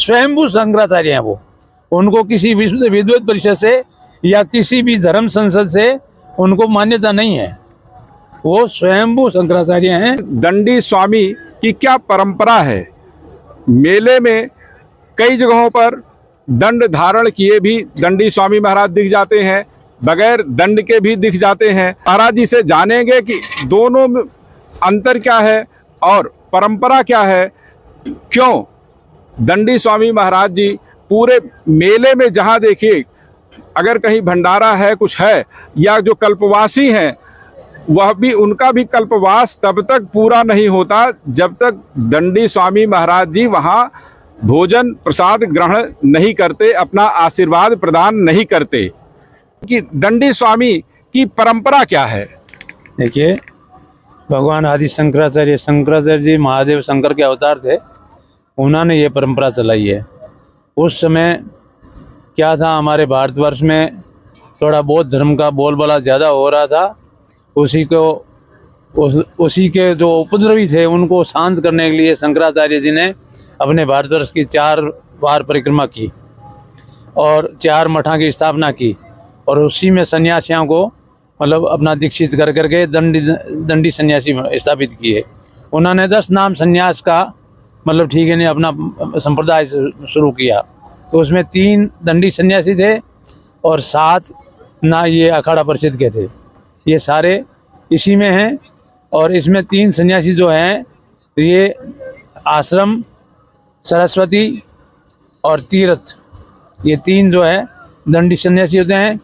स्वयंभू शंकराचार्य हैं वो। उनको किसी विश्व विद्वत परिषद से या किसी भी धर्म संसद से उनको मान्यता नहीं है, वो स्वयंभू शंकराचार्य हैं। दंडी स्वामी की क्या परंपरा है? मेले में कई जगहों पर दंड धारण किए भी दंडी स्वामी महाराज दिख जाते हैं, बगैर दंड के भी दिख जाते हैं। महाराज जी से जानेंगे कि दोनों में अंतर क्या है और परंपरा क्या है, क्यों दंडी स्वामी महाराज जी पूरे मेले में जहां देखिए अगर कहीं भंडारा है, कुछ है, या जो कल्पवासी हैं वह भी, उनका भी कल्पवास तब तक पूरा नहीं होता जब तक दंडी स्वामी महाराज जी वहां भोजन प्रसाद ग्रहण नहीं करते, अपना आशीर्वाद प्रदान नहीं करते। कि दंडी स्वामी की परंपरा क्या है? देखिए, भगवान आदि शंकराचार्य जी महादेव शंकर के अवतार थे, उन्होंने ये परंपरा चलाई है। उस समय क्या था, हमारे भारतवर्ष में थोड़ा बौद्ध धर्म का बोलबाला ज़्यादा हो रहा था। उसी के जो उपद्रवी थे उनको शांत करने के लिए शंकराचार्य जी ने अपने भारतवर्ष की 4 बार परिक्रमा की और 4 मठों की स्थापना की, और उसी में सन्यासियों को मतलब अपना दीक्षित कर करके दंडी सन्यासी स्थापित किए। उन्होंने 10 नाम सन्यास का मतलब ठीक है नहीं अपना संप्रदाय शुरू किया। तो उसमें 3 दंडी सन्यासी थे और 7 ना ये अखाड़ा परिषद के थे। ये सारे इसी में हैं। और इसमें 3 सन्यासी जो हैं ये आश्रम, सरस्वती और तीर्थ, ये 3 जो है दंडी सन्यासी होते हैं।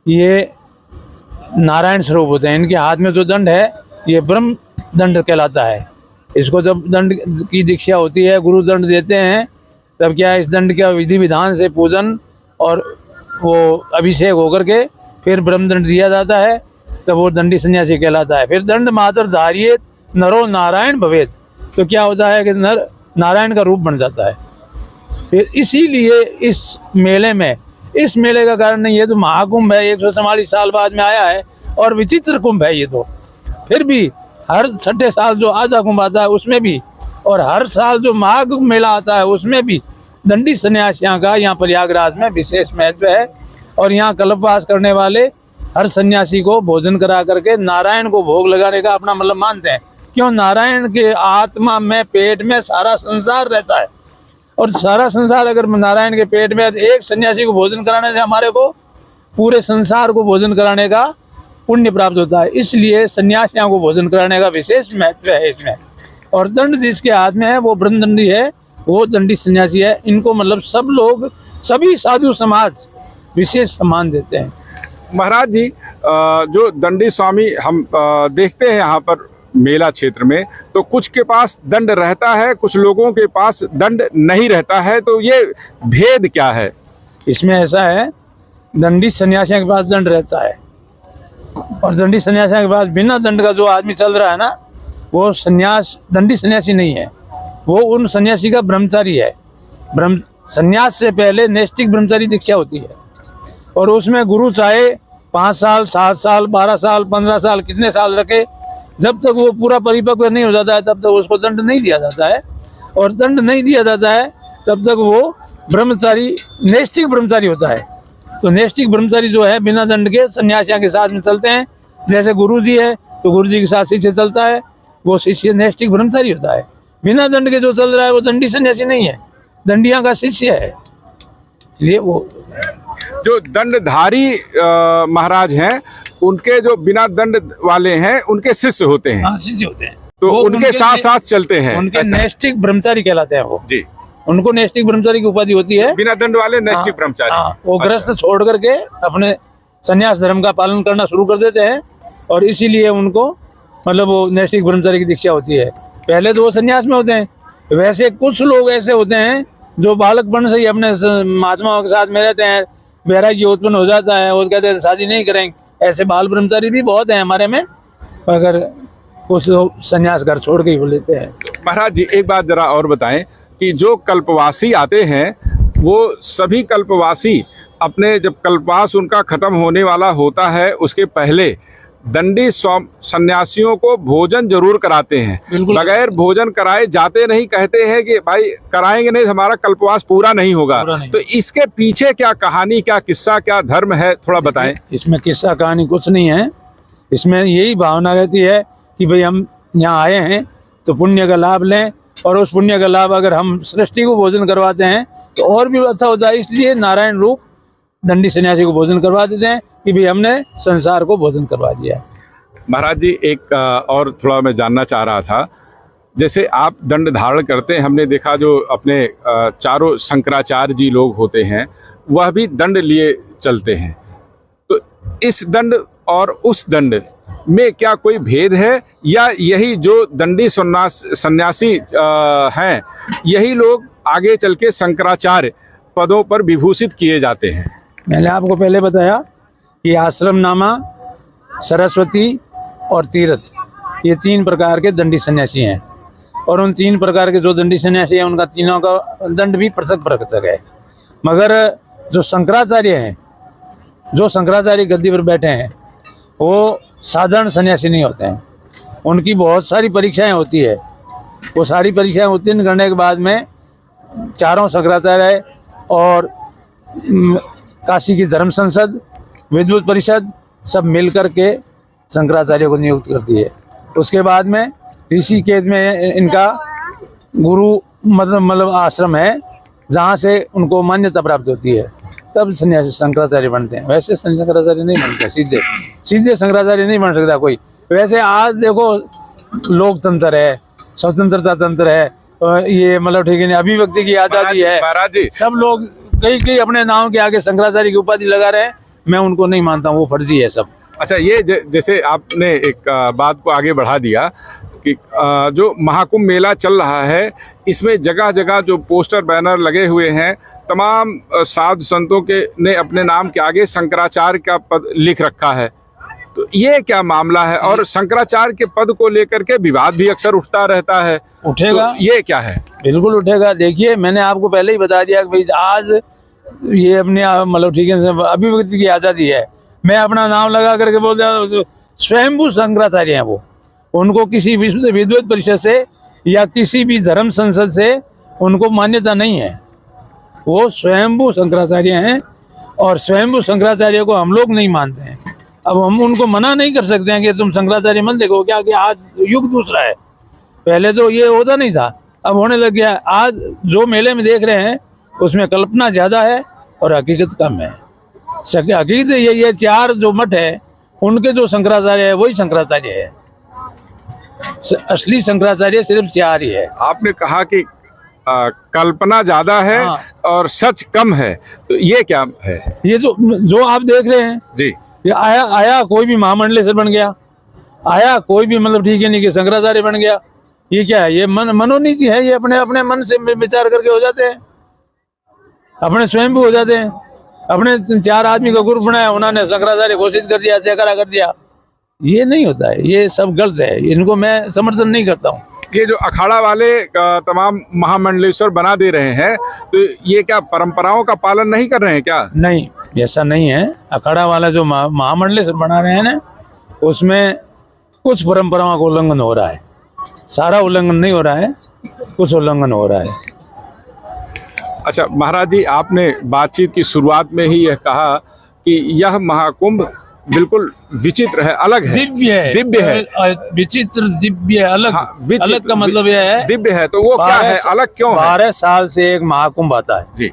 ये नारायण स्वरूप होते हैं। इनके हाथ में जो दंड है ये ब्रह्म दंड कहलाता है। इसको जब दंड की दीक्षा होती है, गुरु दंड देते हैं, तब क्या है, इस दंड का विधि विधान से पूजन और वो अभिषेक होकर के फिर ब्रह्म दंड दिया जाता है, तब वो दंडी सन्यासी कहलाता है। फिर दंड मातर धारिये नरो नारायण भवेत, तो क्या होता है कि नर नारायण का रूप बन जाता है। फिर इसीलिए इस मेले का कारण नहीं, ये तो महाकुंभ है, 144 साल बाद में आया है और विचित्र कुंभ है ये तो। फिर भी हर 6ठे साल जो आधा कुंभ आता है उसमें भी, और हर साल जो महाकुंभ मेला आता है उसमें भी दंडी सन्यासियों का यहाँ प्रयागराज में विशेष महत्व है। और यहाँ कल्पवास करने वाले हर सन्यासी को भोजन करा करके नारायण को भोग लगाने का अपना मतलब मानते हैं। क्यों? नारायण के आत्मा में, पेट में सारा संसार रहता है, और सारा संसार अगर नारायण के पेट में, एक सन्यासी को भोजन कराने से हमारे को पूरे संसार को भोजन कराने का पुण्य प्राप्त होता है। इसलिए सन्यासियों को भोजन कराने का विशेष महत्व है इसमें। और दंड जिसके हाथ में है वो ब्रह्मदंडी है, वो दंडी सन्यासी है। इनको मतलब सब लोग, सभी साधु समाज विशेष सम्मान देते हैं। महाराज जी, जो दंडी स्वामी हम देखते हैं यहाँ पर मेला क्षेत्र में, तो कुछ के पास दंड रहता है, कुछ लोगों के पास दंड नहीं रहता है, तो ये भेद क्या है? इसमें ऐसा है, दंडी सन्यासियों के पास दंड रहता है और दंडी सन्यासियों के पास बिना दंड का जो आदमी चल रहा है ना, वो दंडी सन्यासी नहीं है, वो उन सन्यासी का ब्रह्मचारी है। सन्यास से पहले नैष्ठिक ब्रह्मचारी दीक्षा होती है, और उसमें गुरु चाहे 5 साल, 7 साल, 12 साल, 15 साल, कितने साल रखे, जब तक वो पूरा परिपक्व नहीं हो जाता है तब तक उसको दंड नहीं दिया जाता है। और दंड नहीं दिया जाता है तब तक वो ब्रह्मचारी, नैष्ठिक ब्रह्मचारी होता है। तो नैष्ठिक ब्रह्मचारी जो है बिना दंड के सन्यासियों के साथ में चलते हैं। जैसे गुरु जी है तो गुरु जी के साथ शिष्य चलता है, वो शिष्य नैष्ठिक ब्रह्मचारी होता है। बिना दंड के जो चल रहा है वो दंडी सन्यासी नहीं है, दंडिया का शिष्य है। इसलिए वो जो दंडधारी महाराज हैं, उनके जो बिना दंड वाले हैं उनके शिष्य होते हैं। हाँ, शिष्य होते हैं, तो उनके साथ साथ चलते हैं। उनके नैष्ठिक ब्रह्मचारी कहलाते हैं वो जी। उनको नैष्ठिक ब्रह्मचारी की उपाधि होती है, बिना दंड वाले नैष्ठिक ब्रह्मचारी। वो गृहस्थ छोड़ करके अपने संन्यास धर्म का पालन करना शुरू कर देते हैं, और इसीलिए उनको मतलब वो नैष्ठिक ब्रह्मचारी की दीक्षा होती है। पहले तो वो संन्यास में होते हैं। वैसे कुछ लोग ऐसे होते हैं जो बालकपन से ही अपने महात्माओं के साथ में रहते हैं, वैराग्य उत्पन्न हो जाता है, वो कहते हैं शादी नहीं करेंगे। ऐसे बाल ब्रह्मचारी भी बहुत हैं हमारे में, अगर कुछ संन्यास घर छोड़ के ही लेते हैं। महाराज जी, एक बात जरा और बताएं कि जो कल्पवासी आते हैं, वो सभी कल्पवासी अपने, जब कल्पवास उनका खत्म होने वाला होता है उसके पहले दंडी सन्यासियों को भोजन जरूर कराते हैं, बिल्कुल। बगैर भोजन कराए जाते नहीं, कहते हैं कि भाई कराएंगे नहीं हमारा कल्पवास पूरा नहीं होगा। तो इसके पीछे क्या कहानी, क्या किस्सा, क्या धर्म है, थोड़ा बताएं। इसमें किस्सा कहानी कुछ नहीं है, इसमें यही भावना रहती है कि भाई हम यहाँ आए हैं तो पुण्य का लाभ लें, और उस पुण्य का लाभ अगर हम सृष्टि को भोजन करवाते हैं तो और भी अच्छा होता है। इसलिए नारायण रूप दंडी सन्यासी को भोजन करवा देते हैं कि भाई हमने संसार को भोजन करवा दिया। महाराज जी एक और थोड़ा मैं जानना चाह रहा था, जैसे आप दंड धारण करते हैं, हमने देखा जो अपने चारों शंकराचार्य जी लोग होते हैं वह भी दंड लिए चलते हैं, तो इस दंड और उस दंड में क्या कोई भेद है, या यही जो दंडी सन्यासी हैं यही लोग आगे चल के शंकराचार्य पदों पर विभूषित किए जाते हैं? मैंने आपको पहले बताया कि आश्रम नामा, सरस्वती और तीर्थ, ये 3 प्रकार के दंडी सन्यासी हैं, और उन 3 प्रकार के जो दंडी सन्यासी हैं उनका तीनों का दंड भी पृथक पृथक है। मगर जो शंकराचार्य हैं, जो शंकराचार्य गद्दी पर बैठे हैं, वो साधारण सन्यासी नहीं होते हैं। उनकी बहुत सारी परीक्षाएं होती है, वो सारी परीक्षाएं उत्तीर्ण करने के बाद में चारों शंकराचार्य और काशी की धर्म संसद, विद्वत परिषद सब मिलकर के शंकराचार्य को नियुक्त करती है। उसके बाद में ऋषिकेश में इनका गुरु मतलब आश्रम है जहाँ से उनको मान्यता प्राप्त होती है, तब सन्यासी शंकराचार्य बनते हैं। वैसे शंकराचार्य नहीं बनते, सीधे सीधे शंकराचार्य नहीं बन सकता कोई। वैसे आज देखो लोकतंत्र है, स्वतंत्रता तंत्र है, ये मतलब ठीक है, अभिव्यक्ति की आजादी है, महाराज जी सब लोग कई अपने नाम के आगे शंकराचार्य की उपाधि लगा रहे हैं। मैं उनको नहीं मानता हूँ, वो फर्जी है सब। अच्छा, ये जैसे आपने एक बात को आगे बढ़ा दिया कि जो महाकुंभ मेला चल रहा है, इसमें जगह जगह जो पोस्टर बैनर लगे हुए हैं, तमाम साधु संतों के ने अपने नाम के आगे शंकराचार्य का पद लिख रखा है, तो ये क्या मामला है? और शंकराचार्य के पद को लेकर के विवाद भी अक्सर उठता रहता है, उठेगा तो ये क्या है? बिल्कुल उठेगा। देखिए, मैंने आपको पहले ही बता दिया कि भाई आज ये अपने मतलब ठीक है अभिव्यक्ति की आजादी है। मैं अपना नाम लगा करके बोलते, स्वयंभू शंकराचार्य हैं वो, उनको किसी विद्वत परिषद से या किसी भी धर्म संसद से उनको मान्यता नहीं है। वो स्वयंभू शंकराचार्य हैं, और स्वयंभू शंकराचार्य को हम लोग नहीं मानते हैं। अब हम उनको मना नहीं कर सकते हैं कि तुम शंकराचार्य मत देखो, क्या कि आज युग दूसरा है। पहले तो ये होता नहीं था, अब होने लग गया। आज जो मेले में देख रहे हैं उसमें कल्पना ज्यादा है और हकीकत कम है। हकीकत ये 4 जो मठ है उनके जो शंकराचार्य है वही शंकराचार्य है। असली शंकराचार्य सिर्फ 4 ही है। आपने कहा कि कल्पना ज्यादा है, हाँ। और सच कम है, तो ये क्या है? ये जो आप देख रहे हैं जी, ये आया कोई भी महामंडलेश्वर बन गया, आया कोई भी मतलब ठीक है नहीं कि शंकराचार्य बन गया। ये क्या है? ये मनोनीति है। ये अपने अपने मन से विचार करके हो जाते हैं, अपने स्वयं भी हो जाते हैं। अपने 4 आदमी का ग्रुप बनाया, उन्होंने शंकराचार्य घोषित कर दिया, जयकारा कर दिया। ये नहीं होता है, ये सब गलत है, इनको मैं समर्थन नहीं करता हूँ। ये जो अखाड़ा वाले तमाम महामंडलेश्वर बना दे रहे हैं, तो ये क्या परंपराओं का पालन नहीं कर रहे हैं क्या? नहीं, ऐसा नहीं है। अखाड़ा वाला जो महामंडलेश्वर बना रहे हैं ना, उसमें कुछ परंपराओं का उल्लंघन हो रहा है। सारा उल्लंघन नहीं हो रहा है, कुछ उल्लंघन हो रहा है। अच्छा महाराज जी, आपने बातचीत की शुरुआत में ही यह कहा कि यह महाकुंभ बिल्कुल विचित्र है, अलग है, दिव्य है। विचित्र, दिव्य, अलग। हाँ, अलग का मतलब यह है दिव्य है, तो वो क्या है, अलग क्यों है? 12 साल से एक महाकुंभ आता है जी,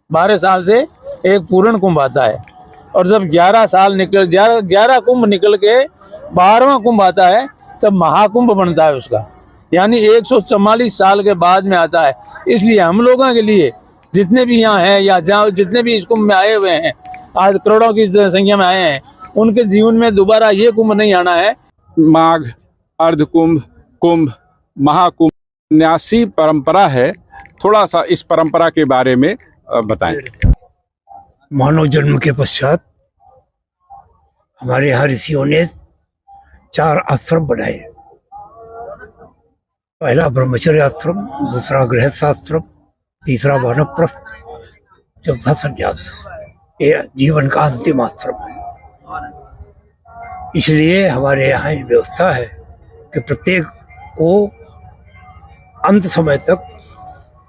12 साल से एक पूर्ण कुंभ आता है, और जब 11 कुंभ निकल के 12वां कुंभ आता है तब महाकुंभ बनता है उसका, यानी 144 साल के बाद में आता है। इसलिए हम लोगों के लिए, जितने भी यहाँ हैं या जहाँ जितने भी इस कुंभ में आए हुए हैं, आज करोड़ों की संख्या में आए हैं, उनके जीवन में दोबारा ये कुंभ नहीं आना है। माघ, अर्धकुंभ, कुंभ, महाकुंभ सन्यासी परंपरा है, थोड़ा सा इस परंपरा के बारे में बताएं। मानव जन्म के पश्चात हमारे यहाँ ऋषियों ने 4 आश्रम बनाए। पहला ब्रह्मचर्य आश्रम, दूसरा गृहस्थ आश्रम, तीसरा वानप्रस्थ, चौथा संन्यास। ये जीवन का अंतिम आश्रम है। इसलिए हमारे यहाँ ये व्यवस्था है कि प्रत्येक को अंत समय तक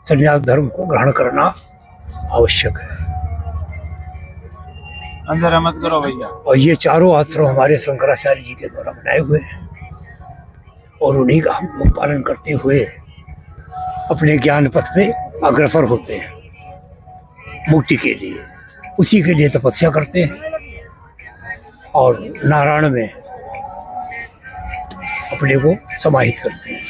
संन्यास धर्म को ग्रहण करना आवश्यक है। अंदर मत करो भैया। और ये चारों आश्रम हमारे शंकराचार्य जी के द्वारा बनाए हुए हैं और उन्हीं का हम लोग पालन करते हुए अपने ज्ञान पथ में अग्रसर होते हैं मुक्ति के लिए। उसी के लिए तपस्या करते हैं और नारायण में अपने को समाहित करते हैं।